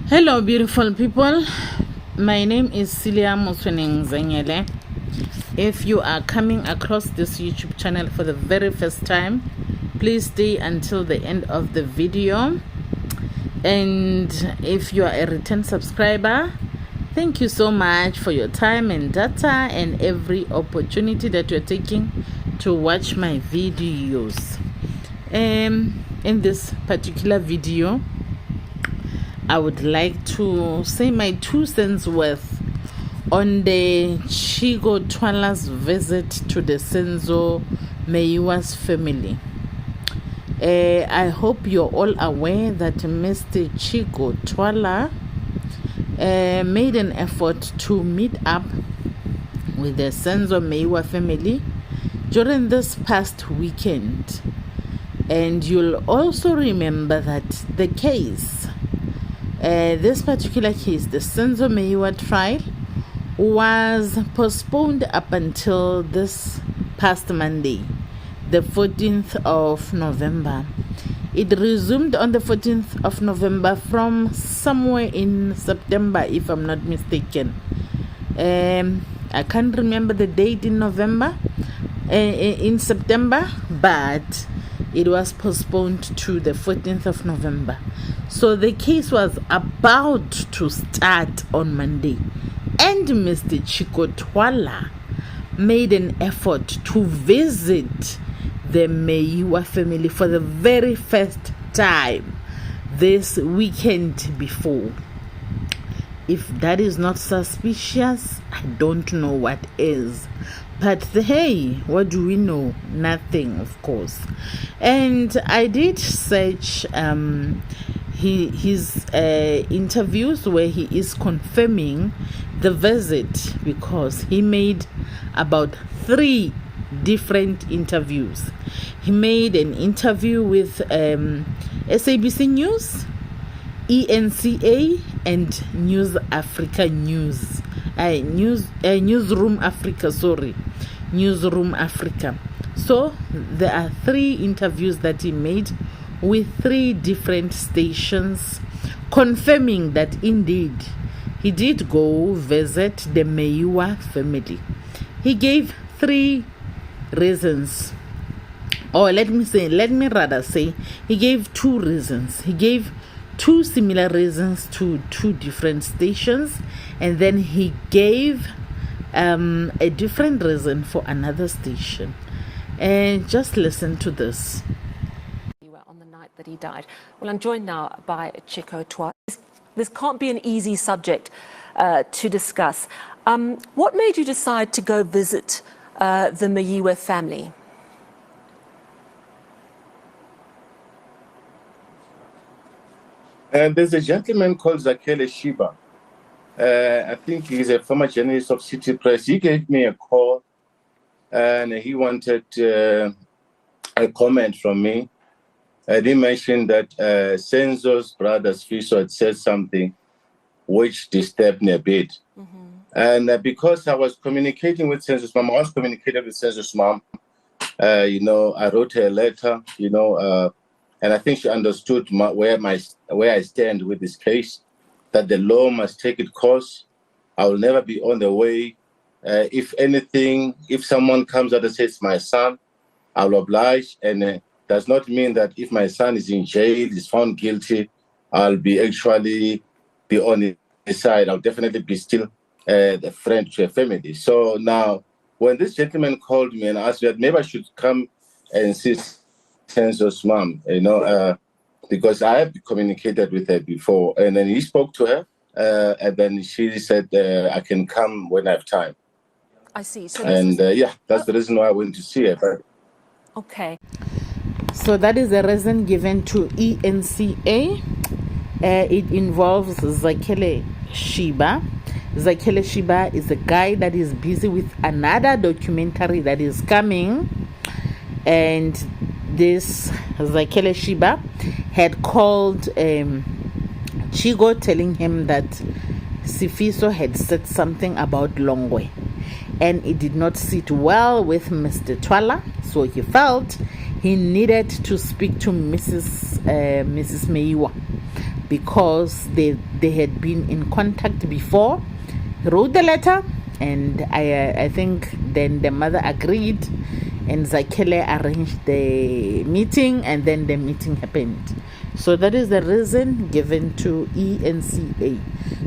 Hello, beautiful people. My name is Celia Moswening Zengele. If you are coming across this YouTube channel for the very first time, please stay until the end of the video. And if you are a return subscriber, thank you so much for your time and data and every opportunity that you're taking to watch my videos. In this particular video, I would like to say my 2 cents worth on the Chicco Twala's visit to the Senzo Meyiwa's family. I hope you're all aware that Mr. Chicco Twala made an effort to meet up with the Senzo Meyiwa family during this past weekend. And you'll also remember that the case, this particular case, the Senzo Meyiwa trial, was postponed up until this past Monday, the 14th of November. It resumed on the 14th of November from somewhere in September, if I'm not mistaken. I can't remember the date in November, in September, but it was postponed to the 14th of November. So the case was about to start on Monday, and Mr. Chicco Twala made an effort to visit the Meyiwa family for the very first time this weekend before. If that is not suspicious, I don't know what is. But hey, what do we know? Nothing, of course. And I did search his interviews where he is confirming the visit, because he made about 3 different interviews. He made an interview with SABC News, ENCA, and News Africa News. Newsroom Africa, Newsroom Africa. So there are 3 interviews that he made with 3 different stations, confirming that indeed he did go visit the Meyiwa family. He gave 3 reasons, or let me rather say he gave 2 reasons. He gave 2 similar reasons to 2 different stations, and then he gave a different reason for another station. And just listen to this. On the night that he died. Well, I'm joined now by Chicco Twala. This can't be an easy subject to discuss. What made you decide to go visit the Meyiwa family? And there's a gentleman called Zakele Shiba. I think he's a former journalist of City Press. He gave me a call and he wanted a comment from me. He mentioned that Senzo's brother Fiso had said something which disturbed me a bit. And because I was communicating with Senzo's mom, I wrote her a letter, and I think she understood where I stand with this case, that the law must take its course. I will never be on the way. If anything, if someone comes out and says my son, I will oblige. And does not mean that if my son is in jail, is found guilty, I'll be on his side. I'll definitely be still a friend to a family. So now, when this gentleman called me and asked me that maybe I should come and see Senzo's mom, because I have communicated with her before, and then he spoke to her, and then she said I can come when I have time. I see. So that's the reason why I went to see her. Okay. So that is a reason given to ENCA. It involves Zakele Shiba. Zakele Shiba is a guy that is busy with another documentary that is coming, and this Zakele Shiba had called Chicco, telling him that Sifiso had said something about Longwe, and it did not sit well with Mr. Twala, so he felt he needed to speak to Mrs. Meyiwa, because they had been in contact before. He wrote the letter, and I think then the mother agreed, and Zakhele arranged the meeting, and then the meeting happened. So that is the reason given to ENCA.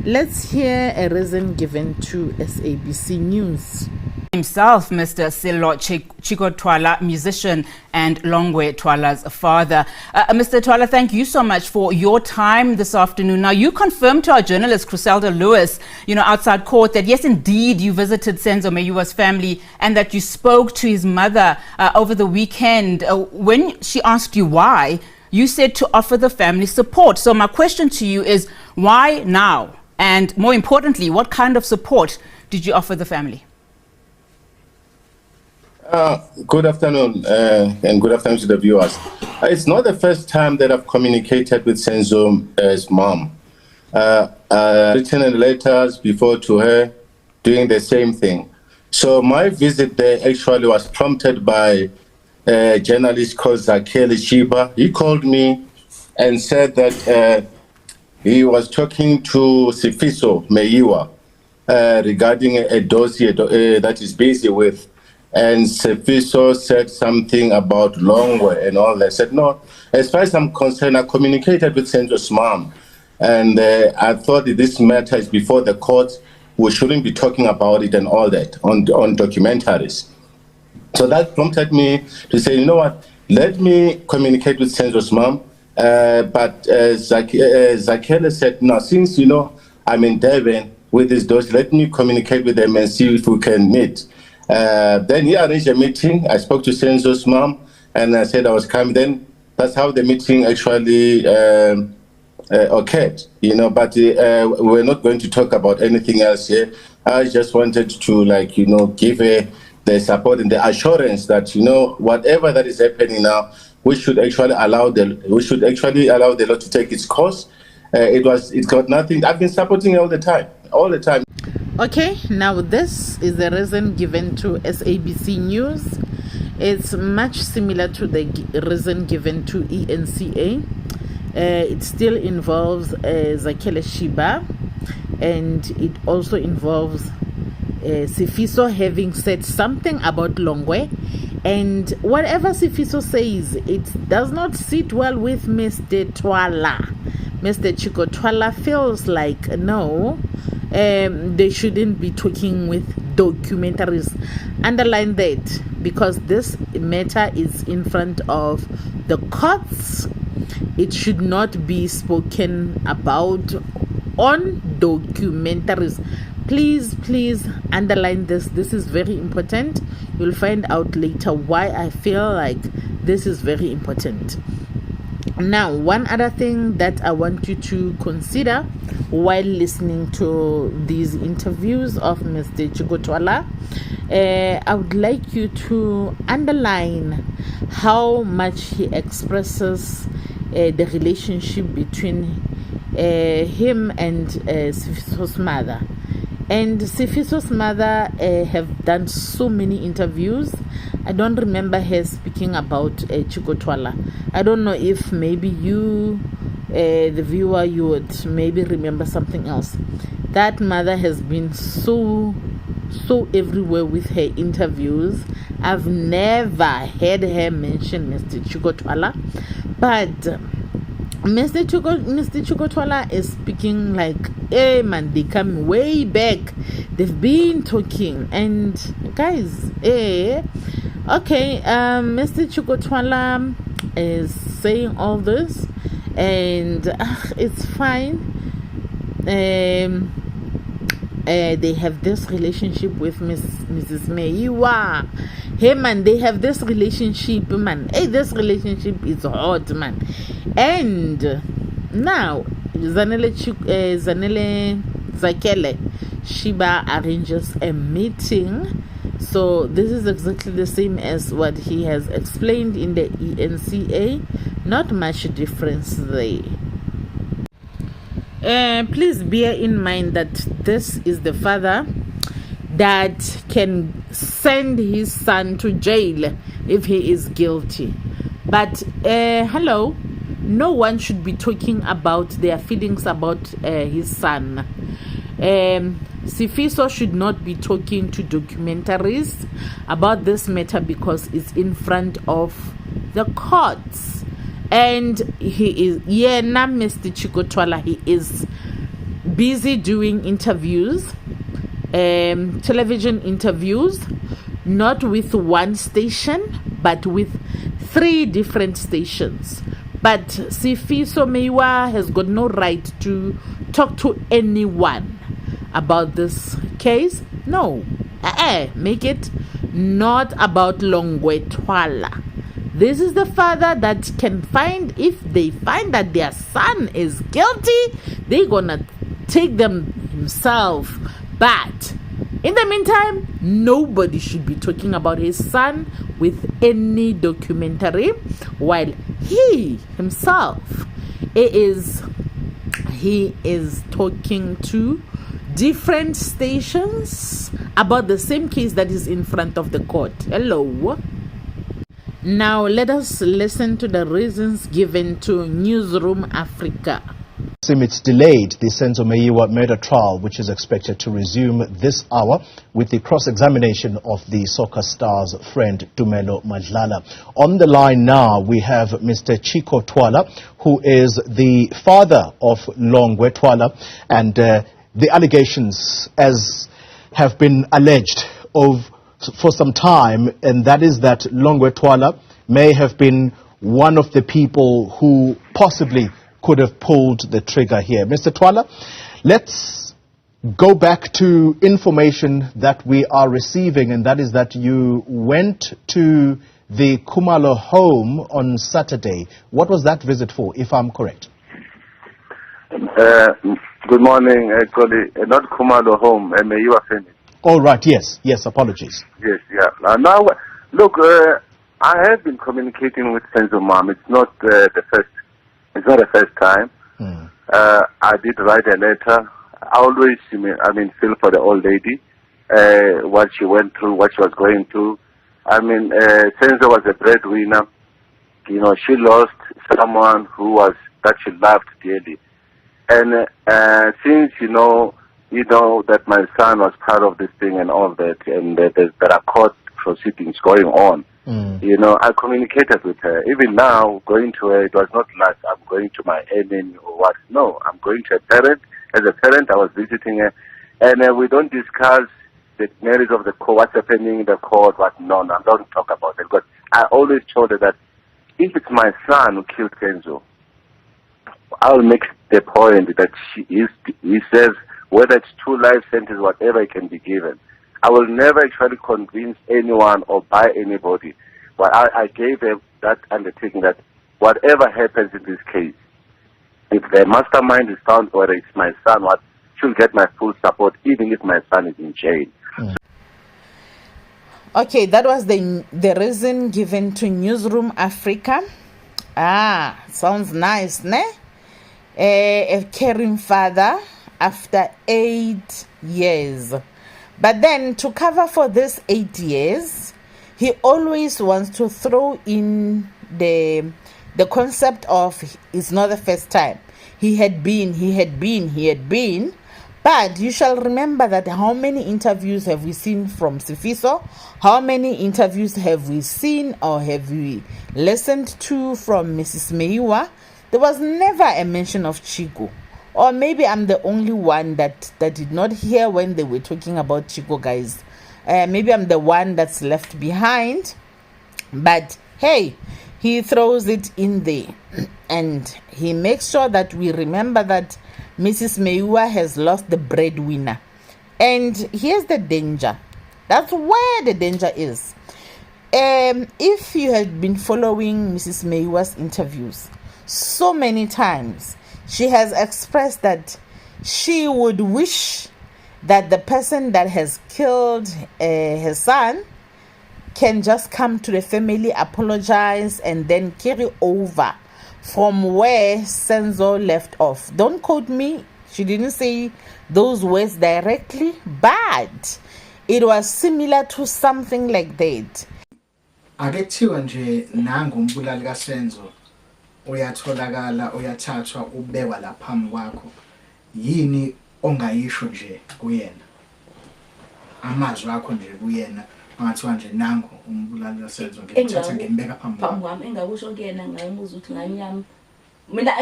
Let's hear a reason given to SABC News. Himself, Mr. Sello Chicco Twala, musician and Longwe Twala's father. Mr. Twala, thank you so much for your time this afternoon. Now, you confirmed to our journalist, Criselda Lewis, outside court that yes, indeed, you visited Senzo Meyiwa's family and that you spoke to his mother over the weekend. When she asked you why, you said to offer the family support. So my question to you is, why now? And more importantly, what kind of support did you offer the family? Good afternoon, and good afternoon to the viewers. It's not the first time that I've communicated with Senzo's mom. Written letters before to her, doing the same thing. So my visit there actually was prompted by a journalist called Zakhele Shiba. He called me and said that he was talking to Sifiso Meyiwa regarding a dossier that he's busy with. And Sifiso said something about Longwe and all that. I said, no, as far as I'm concerned, I communicated with Senzo's mom. And I thought that this matter is before the court. We shouldn't be talking about it and all that on documentaries. So that prompted me to say, you know what, let me communicate with Senzo's mom. But Zakhele said, no, since, I'm in Durban with this dossier, let me communicate with them and see if we can meet. Then he arranged a meeting. I spoke to Senzo's mom and I said I was coming. Then that's how the meeting actually occurred, but we're not going to talk about anything else here. I just wanted to give her the support and the assurance that, whatever that is happening now, we should actually allow the law to take its course. It's got nothing. I've been supporting her all the time. Okay, now this is the reason given to SABC News. It's much similar to the reason given to ENCA. It still involves Zakhele Shiba, and it also involves Sifiso having said something about Longwe. And whatever Sifiso says, it does not sit well with Mr. Twala. Mr. Chicco Twala feels like, no, they shouldn't be talking with documentaries. Underline that, because this matter is in front of the courts. It should not be spoken about on documentaries. Please underline this. This is very important. You'll find out later why I feel like this is very important. Now, one other thing that I want you to consider while listening to these interviews of Mr. Chicco Twala, I would like you to underline how much he expresses the relationship between him and Sifiso's mother. And Sifiso's mother have done so many interviews. I don't remember her speaking about Chicco Twala. I don't know if maybe you, the viewer, you would maybe remember something else. That mother has been so everywhere with her interviews. I've never heard her mention Mr. Chicco Twala, but Mr. Chicco Twala is speaking like, hey man, they come way back. They've been talking, and guys, okay, Mr. Chicco Twala is saying all this, and it's fine. They have this relationship with Mrs. Meyiwa. Hey man, they have this relationship, man. Hey, this relationship is hot, man. And now Zakhele Shiba arranges a meeting. So this is exactly the same as what he has explained in the ENCA. Not much difference there. Please bear in mind that this is the father that can send his son to jail if he is guilty. But hello, no one should be talking about their feelings about his son. Sifiso should not be talking to documentaries about this matter because it's in front of the courts. And he is, now Mr. Chicco Twala, he is busy doing interviews, television interviews, not with one station, but with 3 different stations. But Sifiso Meyiwa has got no right to talk to anyone about this case. No, make it not about Longwe Twala. This is the father that can find, if they find that their son is guilty, they're gonna take them himself. But in the meantime, nobody should be talking about his son with any documentary, while he himself he is talking to different stations about the same case that is in front of the court. Hello. Now let us listen to the reasons given to Newsroom Africa. It's delayed the Senzo Meyiwa murder trial, which is expected to resume this hour with the cross-examination of the soccer star's friend Tumelo Madlala. On the line now, we have Mr. Chicco Twala, who is the father of Longwe Twala, and the allegations as have been alleged for some time, and that is that Longwe Twala may have been one of the people who possibly could have pulled the trigger here. Mr. Twala, let's go back to information that we are receiving, and that is that you went to the Khumalo home on Saturday. What was that visit for, if I'm correct? Good morning, actually, not Khumalo home, Meyiwa family. All right, yes, apologies. Yes, yeah. Now, look, I have been communicating with Senzo Mom. It's not the first time. I did write a letter. I always, feel for the old lady, what she went through, what she was going through. Senzo was a breadwinner. You know, she lost someone that she loved dearly. And since you know that my son was part of this thing and all that, and there are court proceedings going on, I communicated with her. Even now, going to her, it was not like I'm going to my enemy or what. No, I'm going to a parent. As a parent, I was visiting her, and we don't discuss the merits of the court, what's happening in the court, what. No, I don't talk about it, because I always told her that if it's my son who killed Kenzo, I'll make the point that he says whether it's 2 life sentences, whatever it can be given. I will never actually convince anyone or buy anybody. But I gave them that undertaking that whatever happens in this case, if the mastermind is found, whether it's my son, she'll get my full support, even if my son is in jail. Okay, that was the reason given to Newsroom Africa. Sounds nice, ne? A caring father after 8 years. But then to cover for this 8 years, he always wants to throw in the concept of it's not the first time. He had been. But you shall remember that how many interviews have we seen from Sifiso? How many interviews have we seen or have we listened to from Mrs. Meyiwa? There was never a mention of Chicco. Or maybe I'm the only one that did not hear when they were talking about Chicco, guys. Maybe I'm the one that's left behind. But hey, he throws it in there. And he makes sure that we remember that Mrs. Meyiwa has lost the breadwinner. And here's the danger. That's where the danger is. If you had been following Mrs. Meyiwa's interviews, so many times she has expressed that she would wish that the person that has killed her son can just come to the family, apologize, and then carry over from where Senzo left off. Don't quote me. She didn't say those words directly, but it was similar to something like that. Akethiwa nje nangu umbulali kaSenzo uyatholakala uyathathwa ubekwa la phambi kwakho yini ongayisho nje kuyena amazwi akho nje kuyena angathiwa nje nango umbulali wasenzo ngithatha ngimbeka phambi kwami engakusho kuyena ngayibuza ukuthi nganyami mina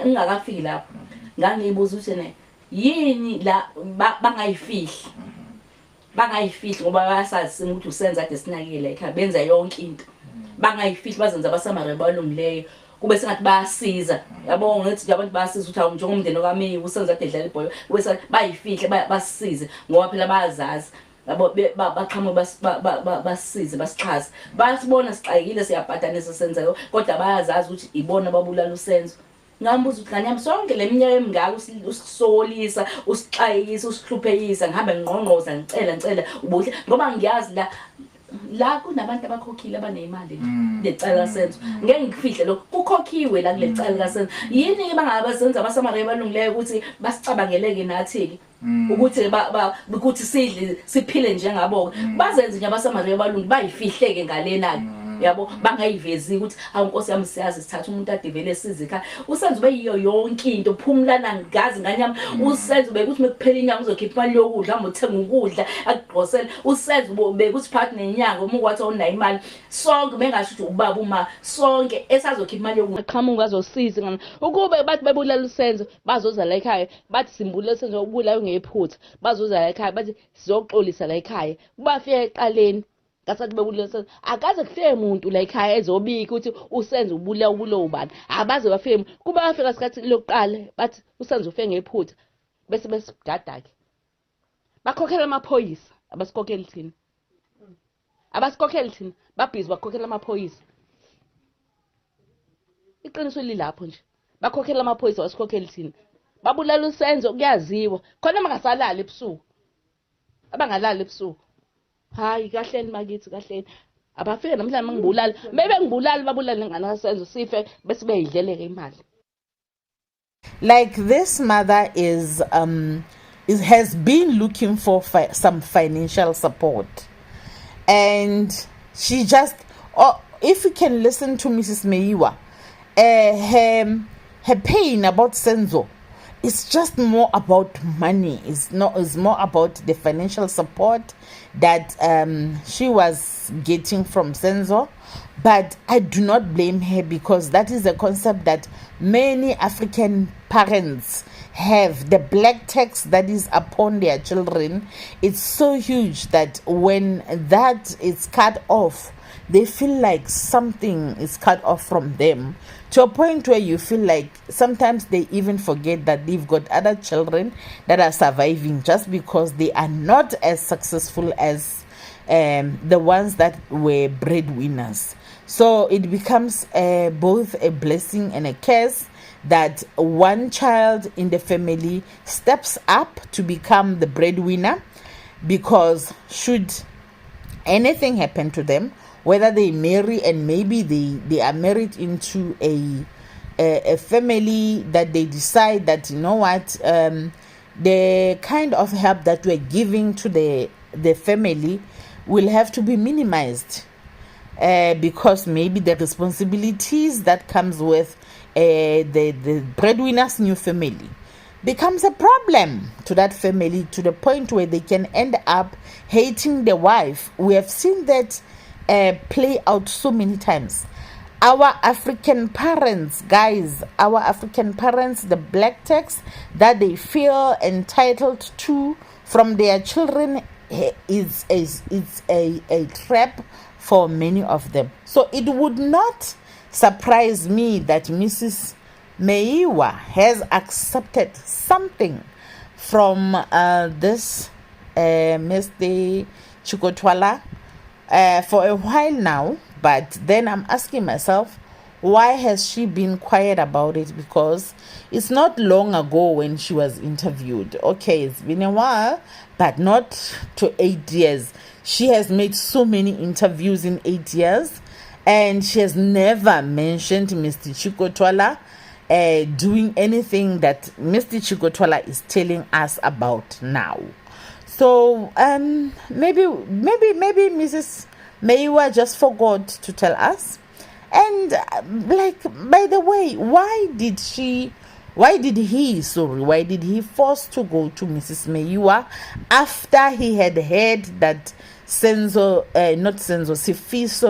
ngingakafiki lapho ngangiyibuza ukuthi ne yini la bangayifihli ngoba bayasazi ukuthi usenza kade sinakile ekhaya benza yonke into bangayifihli bazenza abasamare balungileyo kube sengathi bayasiza yabo ngithi abantu bayasiza ukuthi awu njengomndeni okaMeyiwa usenza kade edlala ibhola bese bayifihle basisize ngoba phela bayazazi yabo baqhamuka basisize basichaze bayasibona sixakile siyabhadanisa senzayo kodwa bayazazi ukuthi ibona babulala usenzo ngambuza ukuthi nganyami sonke leminyaka emingaka usisolisa usixayisa usihluphekisa ngihambe ngqongqoza ngicela ubuhle ngoba ngiyazi la kunabantu abakhokhile abanezimali lecala senzo ngeke ngikufihle lokho kukhokhiwe la kule cala kasenzo yini bangabasenza abasamare balungileyo ukuthi basicabangeleke nathi ukuthi ukuthi sidle siphile njengabo bazenze nje abasamare balungi bayifihleke ngalena yabo bangayivezi ukuthi awunkosi yami siyazi sithatha umuntu adevele sizika usenze ube yiyo yonke into phumulana ngazi nganyama usenze ube ukuthi mekuphela inyanga uzokhipha imali yokudla ngothenga ukudla akugqosela usenze ube ukuthi phakathi nenyanga uma ukwathi awunayo imali sonke bengasho ukuthi ubaba uma sonke esazokhipha imali yokudla qhamuka azosiza ngani ukube bathi bebulala usenzo bazoza la ekhaya bathi simbulala usenzo ubulayo ngephutha bazoza la ekhaya bathi sizoxolisa la ekhaya kubafika eqaleni ngasathi bebulala akaze kufike umuntu la ekhaya ezobika ukuthi usenze ubula ubulo ubani abaze bafike kuba bafika sikhathi lokuqala bathi usenze ufike ngephutha bese besidadake bakhokhela amaphoyisa abasikhokheli thina babhizi bakhokhela amaphoyisa iqiniso lilapho nje bakhokhela amaphoyisa wasikhokheli thina babulala usenzo kuyaziwa khona mangasalala ebusuku abangalala ebusuku hayi kahleni makithi kahleni abafike namhlanje ngibulala bebe ngibulala babulala ngane kasenzo sife bese beyidleleke imali. Like this mother has been looking for some financial support, and she just if you can listen to Mrs. Meyiwa, her pain about Senzo, it's just more about money. It's more about the financial support that she was getting from Senzo. But I do not blame her, because that is a concept that many African parents have. The black tax that is upon their children, it's so huge that when that is cut off, they feel like something is cut off from them, to a point where you feel like sometimes they even forget that they've got other children that are surviving just because they are not as successful as the ones that were breadwinners. So it becomes both a blessing and a curse that one child in the family steps up to become the breadwinner, because should anything happen to them, whether they marry and maybe they are married into a family that they decide that, you know what, the kind of help that we're giving to the family will have to be minimized, because maybe the responsibilities that comes with the breadwinner's new family becomes a problem to that family, to the point where they can end up hating the wife. We have seen that play out so many times. Our African parents, guys, the black tax that they feel entitled to from their children is a trap for many of them. So it would not surprise me that Mrs. Meyiwa has accepted something from this Mr. Chicco Twala for a while now. But then I'm asking myself, why has she been quiet about it? Because it's not long ago when she was interviewed. Okay, it's been a while, but not to 8 years. She has made so many interviews in 8 years, and she has never mentioned Mr. Chicco Twala doing anything that Mr. Chicco Twala is telling us about now. So maybe Mrs. Meyiwa just forgot to tell us. And like, by the way, why did he force to go to Mrs. Meyiwa after he had heard that Sifiso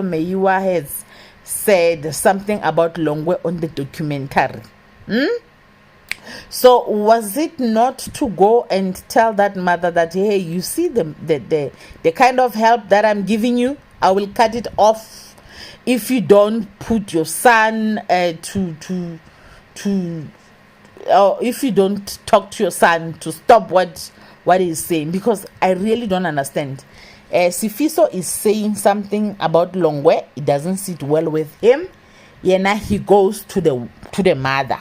Meyiwa has said something about Longwe on the documentary? So was it not to go and tell that mother that, hey, you see the kind of help that I'm giving you, I will cut it off if you don't put your son or if you don't talk to your son to stop what he's saying? Because I really don't understand. Sifiso is saying something about Longwe. It doesn't sit well with him. Yena, he goes to the mother,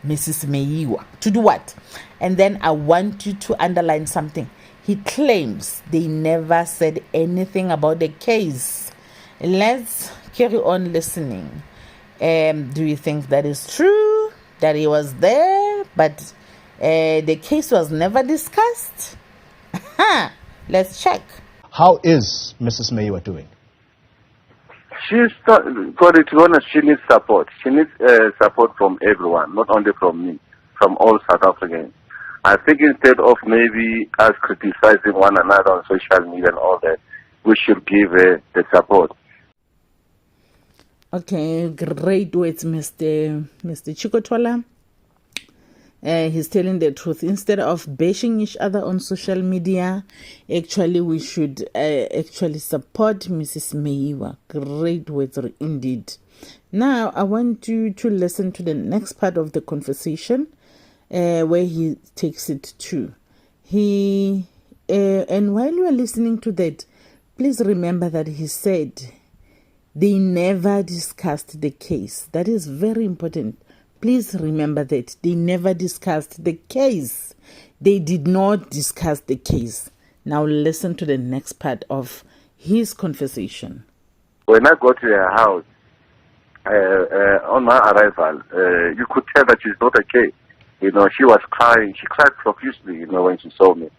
Mrs. Meyiwa, to do what? And then I want you to underline something. He claims they never said anything about the case. Let's carry on listening. Do you think that is true? That he was there, but the case was never discussed? Let's check. How is Mrs. Meyiwa doing? She's not, to be honest, she needs support. She needs support from everyone, not only from me, from all South Africans. I think instead of maybe us criticizing one another on social media and all that, we should give her the support. Okay, great words, Mr. Chicco Twala. He's telling the truth. Instead of bashing each other on social media, actually we should actually support Mrs. Meyiwa. Great words indeed. Now I want you to listen to the next part of the conversation, where he takes it to. And while you are listening to that, please remember that he said they never discussed the case. That is very important. Please remember that they never discussed the case. They did not discuss the case. Now listen to the next part of his conversation. When I got to her house, on my arrival, you could tell that she's not okay. You know, she was crying. She cried profusely, you know, when she saw me.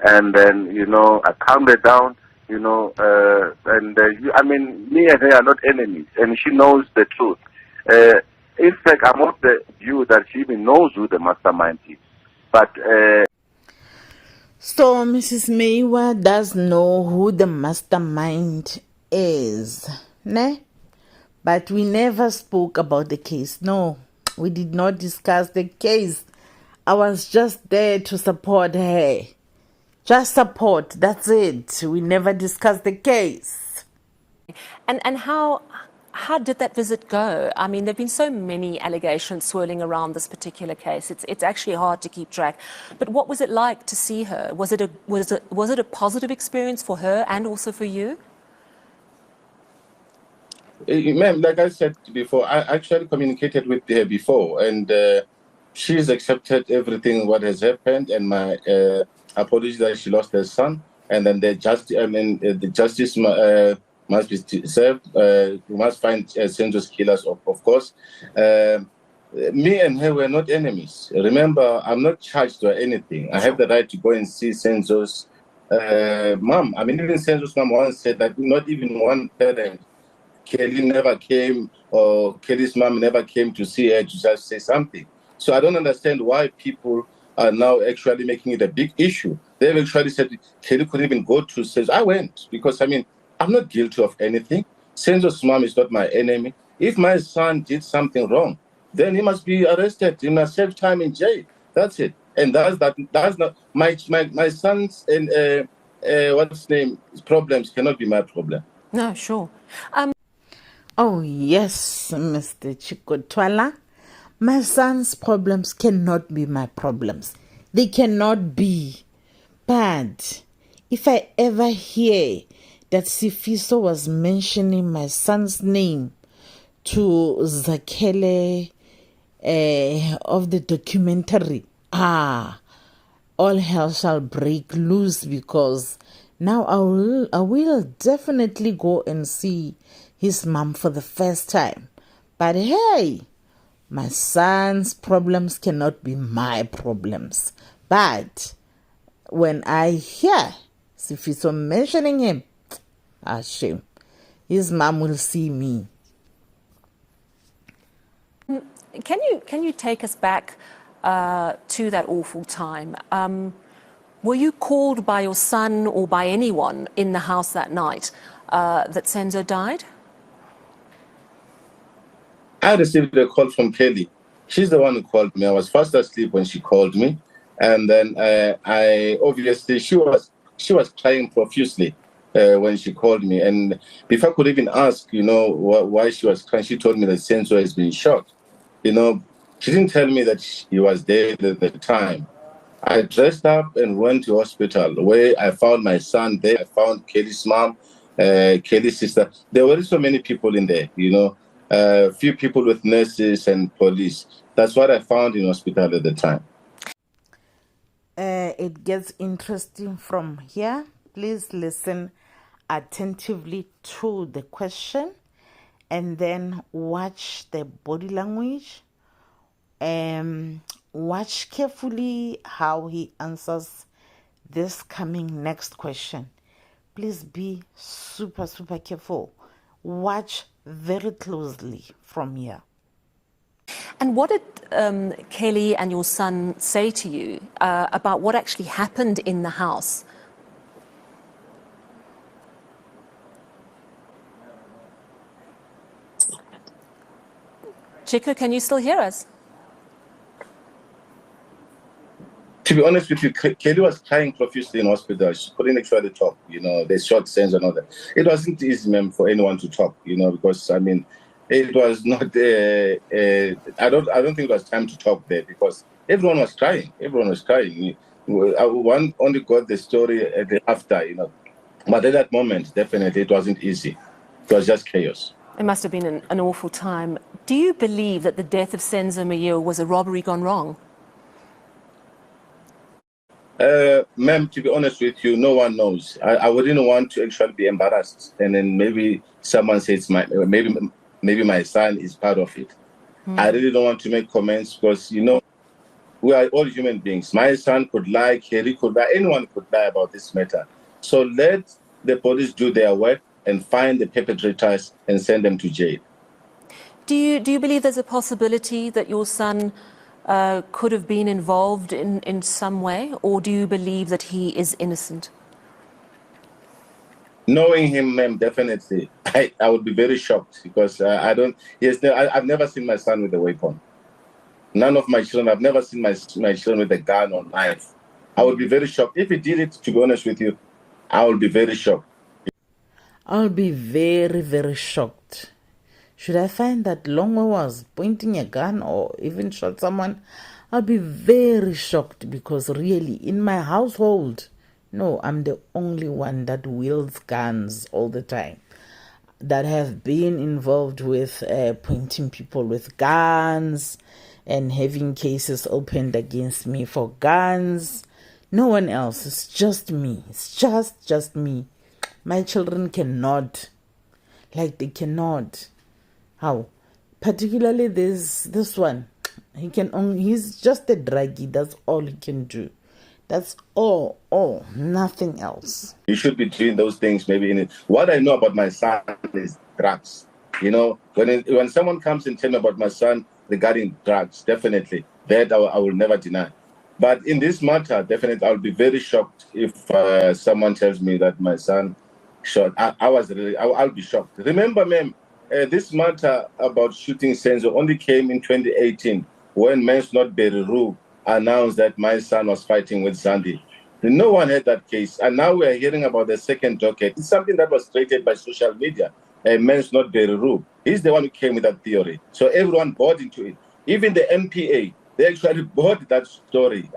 And then, you know, I calmed her down, you know, I mean, me and her are not enemies, and she knows the truth. In fact, I'm of the view that she even knows who the mastermind is. But so Mrs. Meyiwa does know who the mastermind is, ne? But we never spoke about the case. No, we did not discuss the case. I was just there to support her. Just support, that's it. We never discussed the case. And how did that visit go? I mean, there have been so many allegations swirling around this particular case. It's actually hard to keep track. But what was it like to see her? Was it a positive experience for her and also for you? Ma'am, like I said before, I actually communicated with her before, and she's accepted everything what has happened, and my apology that she lost her son, and then the justice must be served. We must find Senzo's killers, of course. Me and her were not enemies. Remember, I'm not charged or anything. I have the right to go and see Senzo's mom. I mean, even Senzo's mom once said that not even one parent, Kelly never came, or Kelly's mom never came to see her to just say something. So I don't understand why people are now actually making it a big issue. They've actually said Kelly couldn't even go to Senzo. I went because, I mean, I'm not guilty of anything. Senzo's mom is not my enemy. If my son did something wrong, then he must be arrested. He must serve time in jail. That's it. And that's not my son's and what's his name problems cannot be my problem. No, sure. Oh yes, Mr. Chicco Twala. My son's problems cannot be my problems. They cannot be. But if I ever hear that Sifiso was mentioning my son's name to Zakele of the documentary, all hell shall break loose, because now I will definitely go and see his mom for the first time. But hey, my son's problems cannot be my problems. But when I hear Sifiso mentioning him, shame, his mom will see me. Can you take us back to that awful time? Were you called by your son or by anyone in the house that night that Senzo died? I received a call from Kelly. She's the one who called me. I was fast asleep when she called me, and then I obviously she was crying profusely when she called me. And before I could even ask, why she was crying, she told me that Senzo has been shot. She didn't tell me that he was dead at the time. I dressed up and went to hospital where I found my son there. I found Kelly's mom, Kelly's sister. There were so many people in there, a few people with nurses and police. That's what I found in hospital at the time. It gets interesting from here. Please listen attentively to the question and then watch the body language. Watch carefully how he answers this coming next question. Please be super, super careful. Watch very closely from here. And what did Kelly and your son say to you about what actually happened in the house? Chicco, can you still hear us? To be honest with you, Kelly was crying profusely in hospital. She couldn't actually talk. They shot Senzo and all that. It wasn't easy, ma'am, for anyone to talk. Because it was not. I don't think it was time to talk there because everyone was crying. Everyone was crying. One only got the story after. But at that moment, definitely, it wasn't easy. It was just chaos. It must have been an awful time. Do you believe that the death of Senzo Meyiwa was a robbery gone wrong? Ma'am, to be honest with you, no one knows. I wouldn't want to actually be embarrassed, and then maybe someone says maybe my son is part of it. I really don't want to make comments because we are all human beings. My son could lie, Kelly could lie, anyone could lie about this matter. So let the police do their work and find the perpetrators and send them to jail. Do you believe there's a possibility that your son could have been involved in some way, or do you believe that he is innocent? Knowing him, ma'am, definitely, I would be very shocked because I've never seen my son with a weapon. None of my children, I've never seen my children with a gun or knife. I would be very shocked. If he did it, to be honest with you, I would be very shocked. I'll be very, very shocked. Should I find that Longwe was pointing a gun or even shot someone, I'll be very shocked because really, in my household, no, I'm the only one that wields guns all the time, that have been involved with pointing people with guns and having cases opened against me for guns. No one else. It's just me. It's just me. My children cannot. They cannot. How? Particularly this one. He's just a druggie. That's all he can do. That's all, nothing else. You should be doing those things maybe what I know about my son is drugs. When someone comes and tell me about my son regarding drugs, definitely, that I will never deny. But in this matter, definitely, I'll be very shocked if someone tells me that my son shot. I'll be shocked. Remember, ma'am, this matter about shooting Senzo only came in 2018 when Mens Not Beru announced that my son was fighting with Zandi. No one had that case. And now we are hearing about the second docket. It's something that was created by social media. Mens Not Beru. He's the one who came with that theory. So everyone bought into it. Even the MPA, they actually bought that story.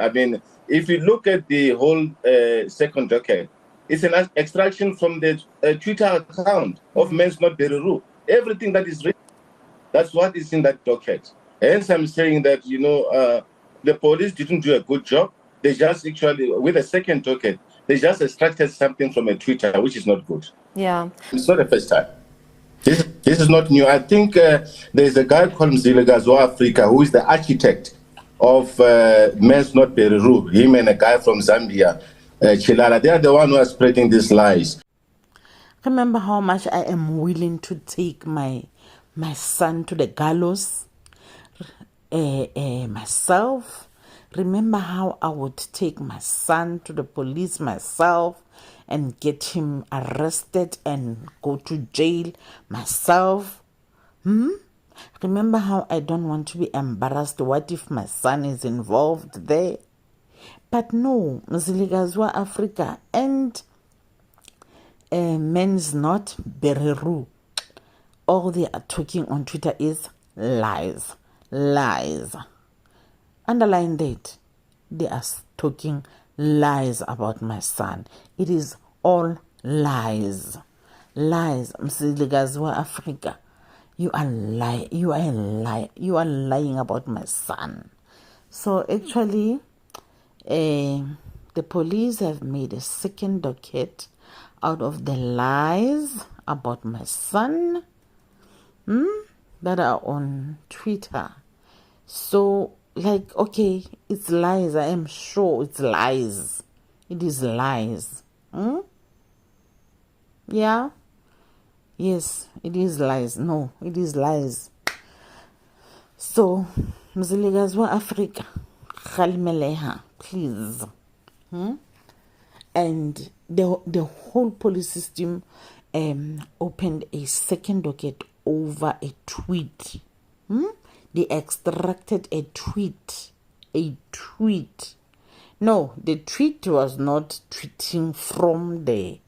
If you look at the whole second docket, it's an extraction from the Twitter account of Mens Not Beru. Everything that is written, that's what is in that docket. Hence, I'm saying that, the police didn't do a good job. They just actually, with the second docket, they just extracted something from a Twitter, which is not good. Yeah. It's not the first time. This is not new. I think there's a guy called Mzilegazo Africa who is the architect of Mens Not Beru. Him and a guy from Zambia, Chilala. They are the one who are spreading these lies. Remember how much I am willing to take my son to the gallows. myself. Remember how I would take my son to the police myself and get him arrested and go to jail myself? Remember how I don't want to be embarrassed? What if my son is involved there? But no, Mzilikaziwa Africa, and men's not Bereru. All they are talking on Twitter is lies. Lies. Underline that. They are talking lies about my son. It is all lies. Lies. Mzilikaziwa Africa. You are lying. You are a lie. You are lying about my son. So actually, the police have made a second docket out of the lies about my son that are on Twitter. So, like, okay, it's lies. I am sure it's lies. It is lies. Yeah? Yes, it is lies. No, it is lies. So, Mzilikaziwa Africa, Khalimeleha, please. And the whole police system opened a second docket over a tweet. They extracted a tweet. A tweet. No, the tweet was not tweeting from the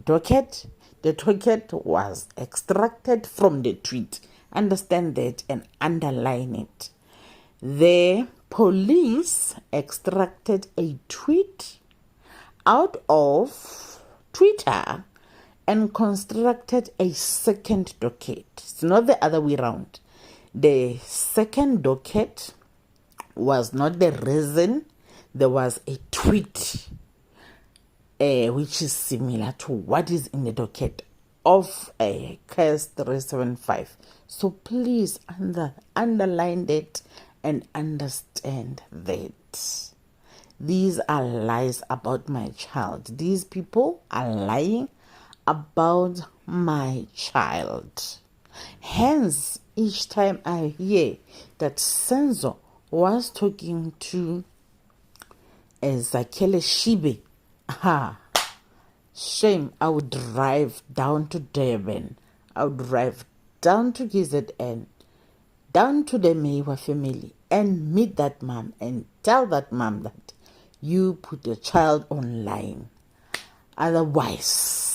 docket. The docket was extracted from the tweet. Understand that and underline it. The police extracted a tweet out of Twitter and constructed a second docket. It's not the other way around. The second docket was not the reason. There was a tweet which is similar to what is in the docket of case 375. So please underline that and understand that these are lies about my child. These people are lying about my child. Hence, each time I hear that Senzo was talking to Zakele Shibe, shame, I would drive down to Durban. I would drive down to KZN, down to the Meyiwa family and meet that mom and tell that mom that you put your child online. Otherwise.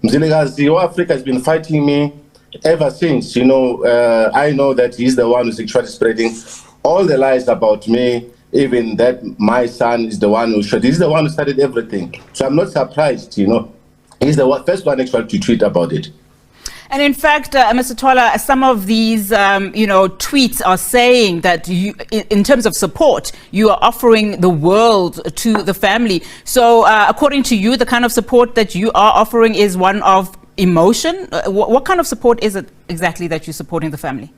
Mzilikaziwa Africa has been fighting me ever since. I know that he's the one who's actually spreading all the lies about me, even that my son is the one who shot. He's the one who started everything. So I'm not surprised, He's the first one actually to tweet about it. And in fact, Mr. Twala, some of these, tweets are saying that you, in terms of support, you are offering the world to the family. So according to you, the kind of support that you are offering is one of emotion. What kind of support is it exactly that you're supporting the family?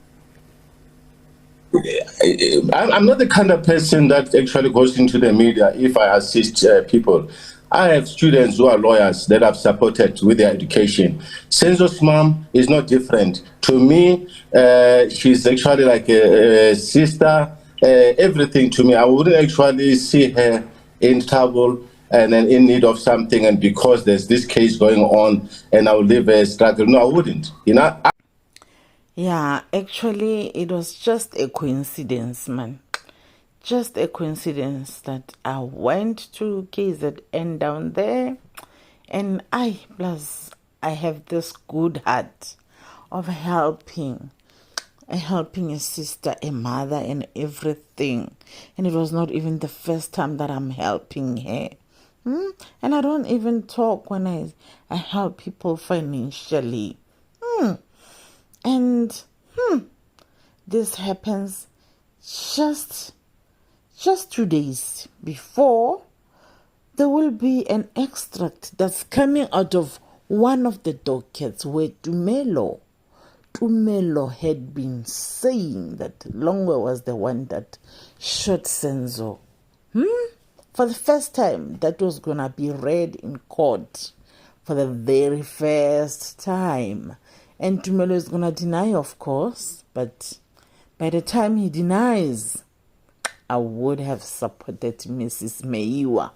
I'm not the kind of person that actually goes into the media if I assist people. I have students who are lawyers that I've supported with their education. Senzo's mom is not different. To me, she's actually like a sister, everything to me. I wouldn't actually see her in trouble and then in need of something, and because there's this case going on and I'll leave a struggle. No, I wouldn't. Yeah, actually, it was just a coincidence, man. Just a coincidence that I went to KZN down there, and I have this good heart of helping a sister, a mother, and everything. And it was not even the first time that I'm helping her. And I don't even talk when I help people financially. And this happens just 2 days before there will be an extract that's coming out of one of the dockets where Tumelo had been saying that Longwe was the one that shot Senzo. For the first time, that was gonna be read in court for the very first time. And Tumelo is going to deny, of course. But by the time he denies, I would have supported Mrs. Meyiwa.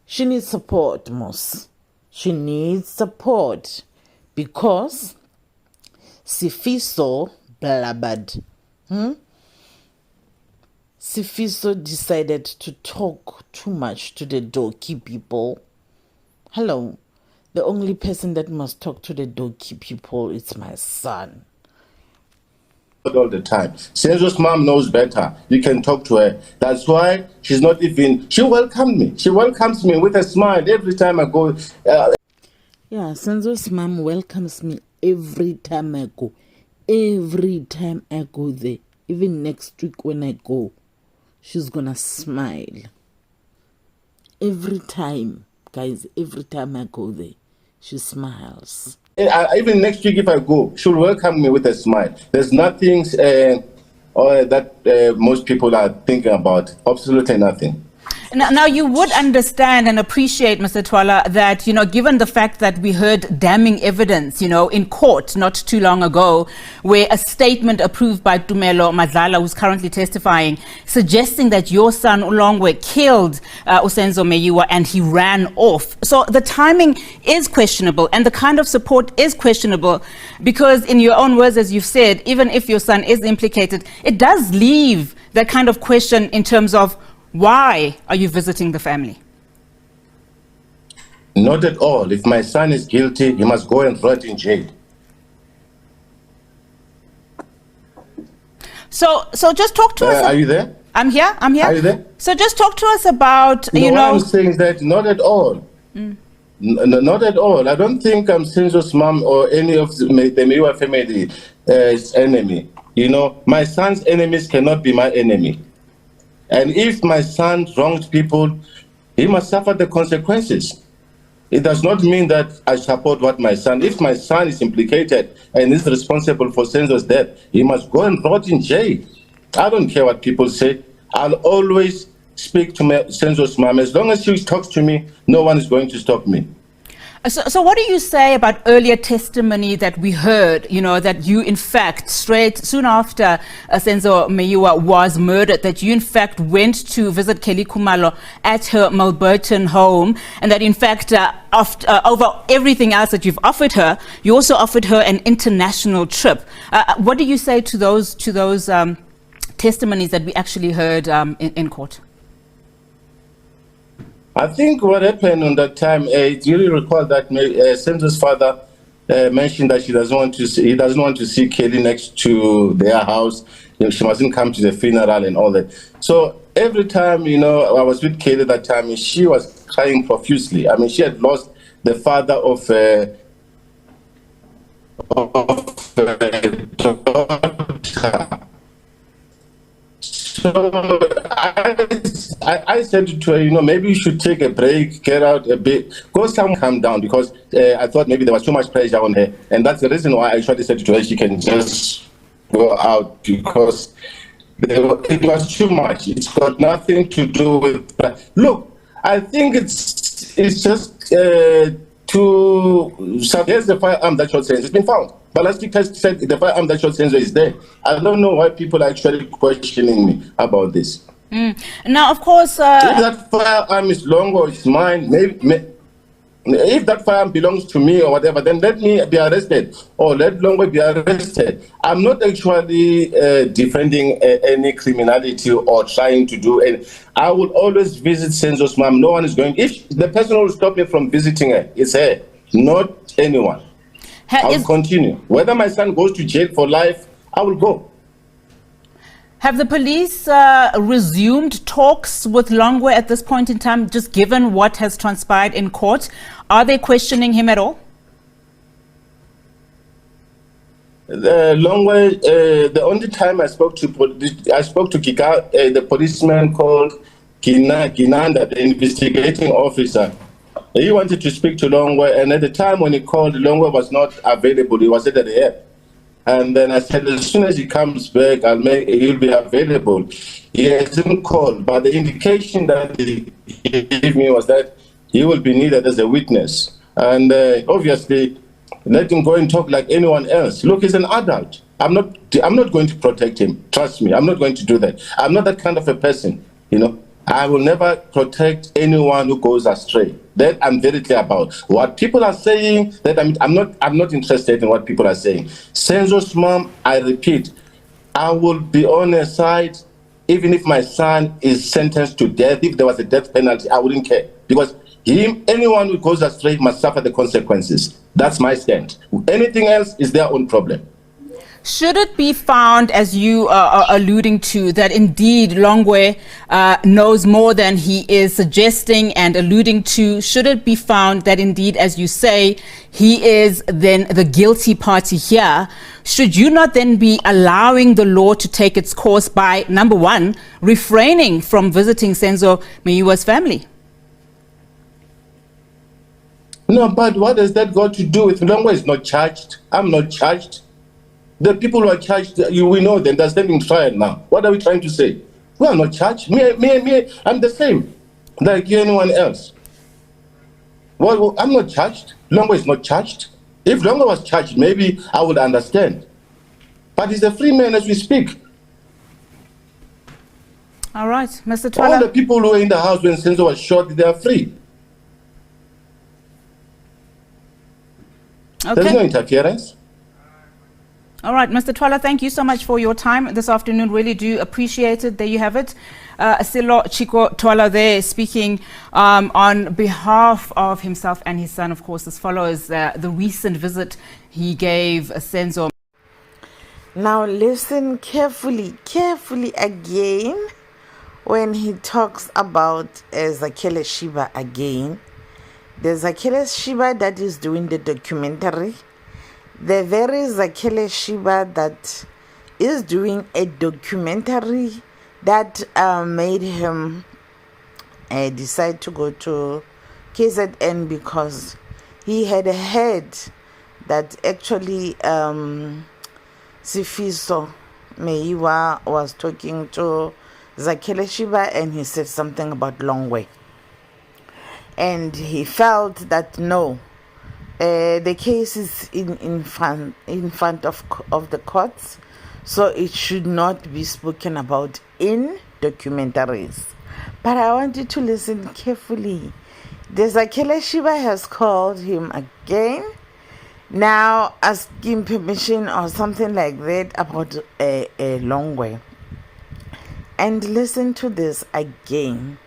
She needs support, Mos. She needs support. Because Sifiso blabbered. Sifiso decided to talk too much to the Doki people. Hello. The only person that must talk to the Doki people is my son. All the time. Senzo's mom knows better. You can talk to her. That's why she's not even. She welcomed me. She welcomes me with a smile every time I go. Yeah, Senzo's mom welcomes me every time I go. Every time I go there. Even next week when I go, she's gonna smile. Every time, guys, every time I go there, she smiles. Even next week if I go, she'll welcome me with a smile. There's nothing that most people are thinking about. Absolutely nothing. Now, you would understand and appreciate, Mr. Twala, that, given the fact that we heard damning evidence, in court not too long ago, where a statement approved by Tumelo Madlala, who's currently testifying, suggesting that your son Ulongwe killed Usenzo Meyiwa and he ran off. So the timing is questionable and the kind of support is questionable because, in your own words, as you've said, even if your son is implicated, it does leave that kind of question in terms of, why are you visiting the family? Not at all. If my son is guilty, he must go and rot in jail. So just talk to us. Are you there? I'm here. Are you there? So just talk to us about, What I'm saying is that not at all. Not at all. I don't think I'm Senzo's mom or any of the Meyiwa family is enemy. My son's enemies cannot be my enemy. And if my son wronged people, he must suffer the consequences. It does not mean that I support what my son. If my son is implicated and is responsible for Senzo's death, he must go and rot in jail. I don't care what people say. I'll always speak to Senzo's mom. As long as she talks to me, no one is going to stop me. So what do you say about earlier testimony that we heard, that you, in fact, soon after Senzo Meyiwa was murdered, that you, in fact, went to visit Kelly Khumalo at her Melburton home, and that, in fact, over everything else that you've offered her, you also offered her an international trip. What do you say to those testimonies that we actually heard in court? I think what happened on that time, do you recall that Senzo's father mentioned that he doesn't want to see Kelly next to their house. She mustn't come to the funeral and all that. So every time, I was with Kelly that time, she was crying profusely. I mean, she had lost the father of daughter. So I said to her, maybe you should take a break, get out a bit, go somewhere, calm down, because I thought maybe there was too much pressure on her. And that's the reason why I actually said to her she can just go out, because it was too much. It's got nothing to do with... Look, I think it's just here's the firearm that shot Senzo. It's been found. Ballistic test said the firearm that shot Senzo is there. I don't know why people are actually questioning me about this. Now, of course... if that firearm is long or it's mine, if that firearm belongs to me or whatever, then let me be arrested or let Longwe be arrested. I'm not actually defending any criminality or trying to do any. I will always visit Senzo's mom. No one is going. If the person who will stop me from visiting her is her, not anyone. I'll continue. Whether my son goes to jail for life, I will go. Have the police resumed talks with Longwe at this point in time, just given what has transpired in court? Are they questioning him at all? Longwe, the only time I spoke to Kika, the policeman called Ginanda, the investigating officer. He wanted to speak to Longwe, and at the time when he called, Longwe was not available. He was at the airport. And then I said, as soon as he comes back, he'll be available. He hasn't called, but the indication that he gave me was that he will be needed as a witness. And obviously, Let him go and talk like anyone else. Look, he's an adult. I'm not going to protect him. Trust me, I'm not going to do that. I'm not that kind of a person, you know. I will never protect anyone who goes astray. That I'm very clear about. What people are saying, that I'm not interested in what people are saying. Senzo's mom, I repeat, I will be on her side. Even if my son is sentenced to death, if there was a death penalty, I wouldn't care. Because anyone who goes astray must suffer the consequences. That's my stand. Anything else is their own problem. Should it be found, as you are alluding to, that indeed Longwe knows more than he is suggesting and alluding to, should it be found that indeed, as you say, he is then the guilty party here, should you not then be allowing the law to take its course by, number one, refraining from visiting Senzo Meyiwa's family? No, but what has that got to do with Longwe? Is not charged. I'm not charged. The people who are charged, we know them. They're standing trial now. What are we trying to say? We are not charged. Me, I'm the same, like anyone else. Well, I'm not charged. Longwe is not charged. If Longwe was charged, maybe I would understand. But he's a free man as we speak. All right, Mr. Twala. All the people who were in the house when Senzo was shot, they are free. Okay. There's no interference. All right, Mr. Twala, thank you so much for your time this afternoon. Really do appreciate it. There you have it. Chicco Twala there speaking on behalf of himself and his son, of course. This follows the recent visit he gave Senzo. Now listen carefully again when he talks about Zakele Shiba again. There's Zakele Shiba that is doing the documentary. The very Zakele Shiba that is doing a documentary that made him decide to go to KZN because he had heard that actually Sifiso Meyiwa was talking to Zakele Shiba and he said something about Longwe. And he felt that no, the case is in front of the courts, so it should not be spoken about in documentaries. But I want you to listen carefully. The Zakele Shiba has called him again, now asking permission or something like that about a Longwe. And listen to this again.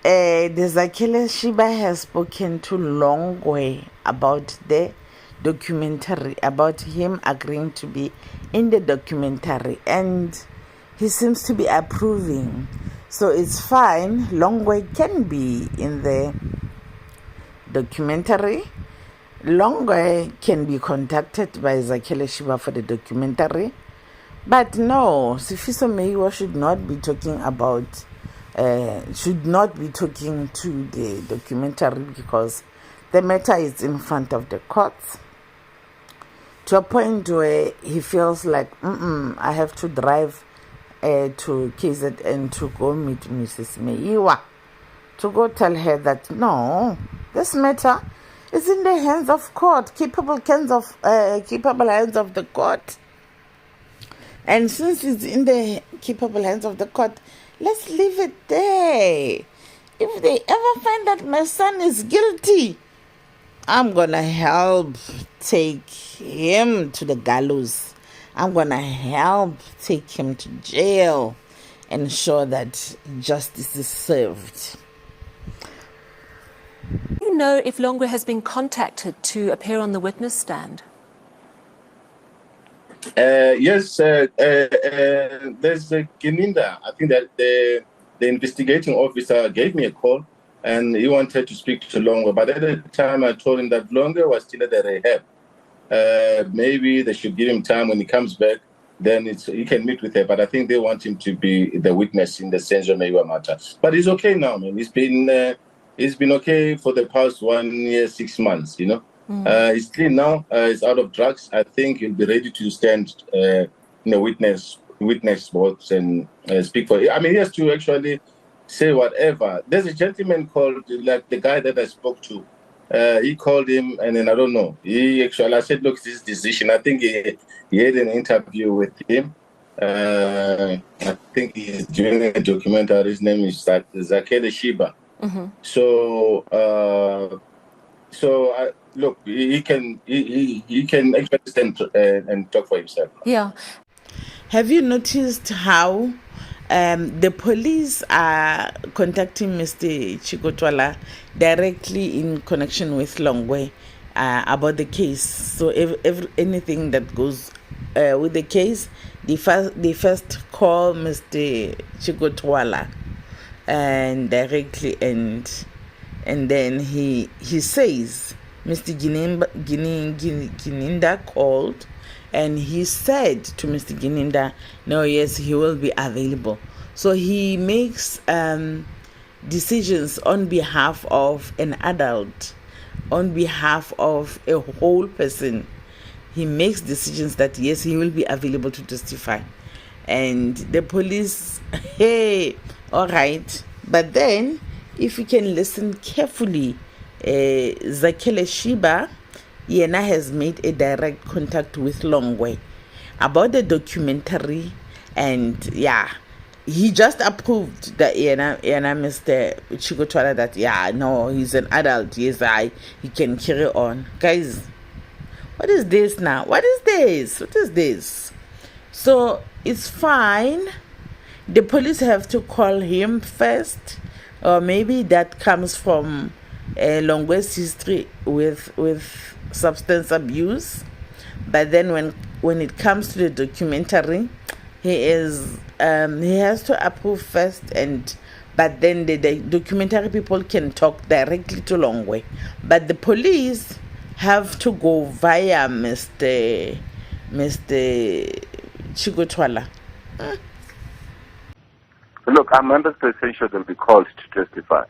The Zakele Shiba has spoken to Longwe about the documentary, about him agreeing to be in the documentary, and he seems to be approving. So it's fine. Longwe can be in the documentary. Longwe can be contacted by Zakele Shiba for the documentary. But no, Sifiso Meyiwa should not be talking about should not be talking to the documentary because the matter is in front of the courts to a point where he feels like I have to drive to KZN to go meet Mrs. Meyiwa to go tell her that no, this matter is in the hands of court, capable hands of the court. And since it's in the capable hands of the court, let's leave it there. If they ever find that my son is guilty, I'm going to help take him to the gallows. I'm going to help take him to jail, ensure that justice is served. Do you know if Longwe has been contacted to appear on the witness stand? Yes, there's Kininda. I think that the investigating officer gave me a call and he wanted to speak to Longwe. But at the time, I told him that Longwe was still at the rehab. Maybe they should give him time when he comes back. Then he can meet with her. But I think they want him to be the witness in the Senzo Meyiwa matter. But he's okay now, man. He's been okay for the past 1 year, 6 months, you know. He's clean now. He's out of drugs. I think he'll be ready to stand in the witness box and speak for. I mean, he has to actually say whatever. There's a gentleman called, like the guy that I spoke to, He called him, and then I don't know. I said, look, this decision. I think he had an interview with him. I think he's doing a documentary. His name is Zakele Shiba. Mm-hmm. Look, he can actually stand and talk for himself. Yeah. Have you noticed how the police are contacting Mr. Chicco Twala directly in connection with Longwe about the case? So anything that goes with the case, they first call Mr. Chicco Twala and directly, and then he says Mr. Gininda called. And he said to Mr. Gininda, no, yes, he will be available. So he makes decisions on behalf of an adult, on behalf of a whole person. He makes decisions that, yes, he will be available to testify. And the police, hey, all right. But then, if you can listen carefully, Zakele Shiba, Yena has made a direct contact with Longwe about the documentary, and yeah, he just approved that Yena Mr. Chicco Twala that no, he's an adult, yes, he can carry on. Guys, what is this now? What is this? So it's fine. The police have to call him first, or maybe that comes from Longwe's history with substance abuse. But then when it comes to the documentary, he has to approve first, but then the documentary people can talk directly to Longwe, but the police have to go via Mr. Chicco Twala. Look, I'm 100% sure they'll be called to testify.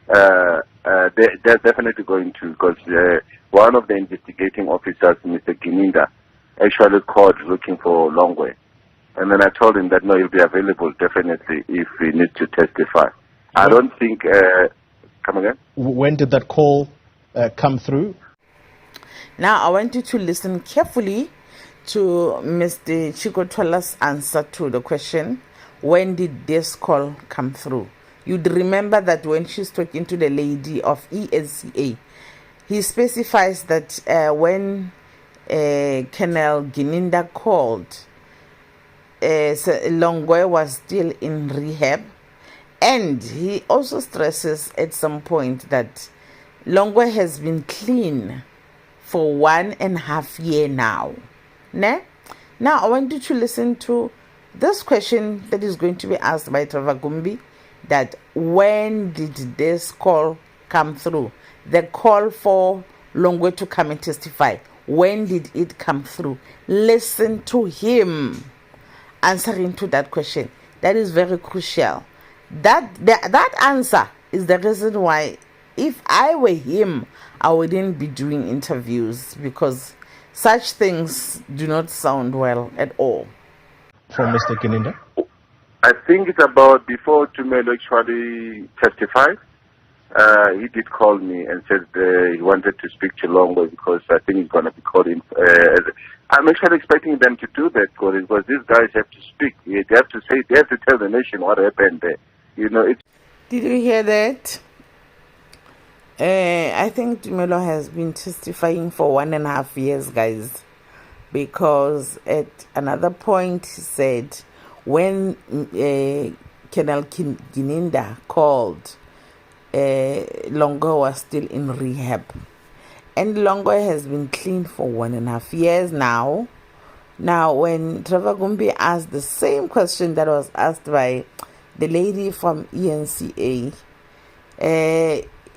They're definitely going to, because one of the investigating officers, Mr. Gininda, actually called looking for Longwe. And then I told him that, no, he'll be available definitely if he needs to testify. I don't think... come again? When did that call come through? Now, I want you to listen carefully to Mr. Chicco Twala's answer to the question, when did this call come through? You'd remember that when she's talking to the lady of ENCA, he specifies that when Colonel Gininda called, Longwe was still in rehab, and he also stresses at some point that Longwe has been clean for 1.5 years now. Now I want you to listen to this question that is going to be asked by Trevor Gumbi, that when did this call come through? The call for Longwe to come and testify. When did it come through? Listen to him answering to that question. That is very crucial. That answer is the reason why, if I were him, I wouldn't be doing interviews, because such things do not sound well at all. From Mr. Gininda? I think it's about before Tumelo actually testified. He did call me and said he wanted to speak to Longwe, because I think he's going to be called in. I'm actually expecting them to do that, because these guys have to speak. They have to tell the nation what happened there. Did you hear that? I think Tumelo has been testifying for 1.5 years, guys, because at another point he said when Colonel Gininda called, Longwe was still in rehab, and Longwe has been clean for 1.5 years now. Now, when Trevor Gumbi asked the same question that was asked by the lady from ENCA,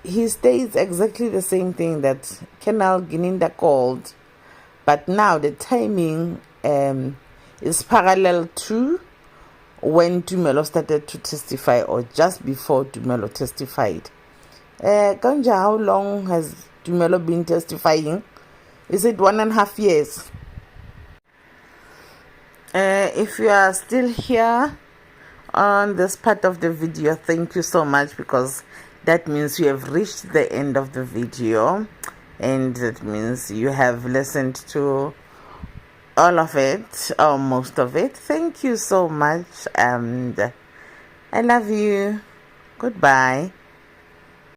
he states exactly the same thing, that Colonel Gininda called, but now the timing is parallel to when Tumelo started to testify, or just before Tumelo testified. Kanja, how long has Tumelo been testifying? Is it 1.5 years? If you are still here on this part of the video, thank you so much, because that means you have reached the end of the video, and that means you have listened to all of it or most of it. Thank you so much, and I love you. Goodbye.